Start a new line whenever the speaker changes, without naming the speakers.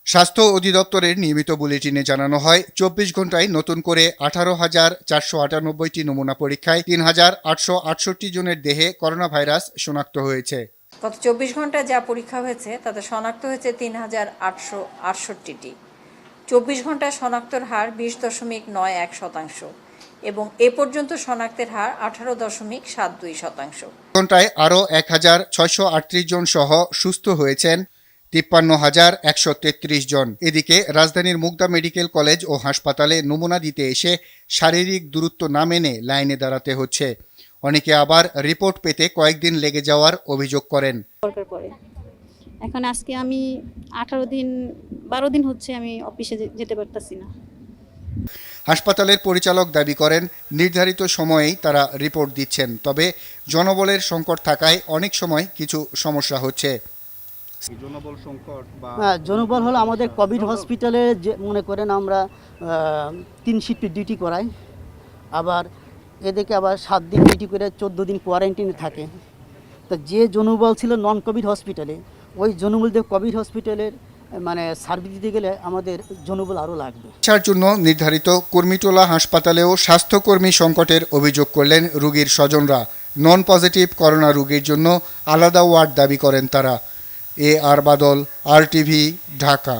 স্বাস্থ্য অধিদপ্তরের নিয়মিত বুলেটিনে জানানো হয় ২৪ ঘন্টায় নতুন করে ১৮,৪৯৮টি নমুনা পরীক্ষায় ৩,৮৬৮ জনের দেহে করোনা ভাইরাস শনাক্ত হয়েছে।
গত ২৪ ঘন্টায় যা পরীক্ষা হয়েছে তাতে শনাক্ত হয়েছে ৩,৮৬৮টি। ২৪ ঘন্টায় শনাক্তর হার ২০.৯১% এবং এ পর্যন্ত শনাক্তের হার ১৮.৭২%।
ঘন্টায় আরও ১,৬৩৮ জন সহ সুস্থ হয়েছেন ৫৩,১৩৩ জন। এদিকে রাজধানীর মুগদা মেডিকেল কলেজ ও হাসপাতালে নমুনা দিতে এসে শারীরিক দূরত্ব না মেনে লাইনে দাঁড়াতে হচ্ছে। অনেকে আবার রিপোর্ট পেতে কয়েকদিন লেগে যাওয়ার অভিযোগ করেন।
এখন আজকে আমি ১৮ দিন হচ্ছে আমি অফিসে যেতে পারতাছি না।
হাসপাতালের পরিচালক দাবি করেন নির্ধারিত সময়েই তারা রিপোর্ট দিচ্ছেন, তবে জনবলের সংকট থাকায় অনেক সময় কিছু সমস্যা হচ্ছে।
জনবল হলো আমাদের কোভিড হসপিটালে যে মনে করেন আমরা ৩ শিফট ডিউটি করাই, আবার এদিকে আবার ৭ দিন ডিউটি করে ১৪ দিন কোয়ারেন্টাইনে থাকে। তো যে জনবল ছিল নন কোভিড হসপিটালে, ওই জনবল দিয়ে কোভিড হসপিটালের সার্ভিস দিতে গেলে আমাদের জনবল আরও লাগবে।
চিকিৎসার জন্য নির্ধারিত কুর্মিটোলা হাসপাতালেও স্বাস্থ্যকর্মী সংকটের অভিযোগ করলেন রোগীর স্বজনরা। নন পজিটিভ করোনা রোগীর জন্য আলাদা ওয়ার্ড দাবি করেন তারা। আর বাদল, RTV, ঢাকা।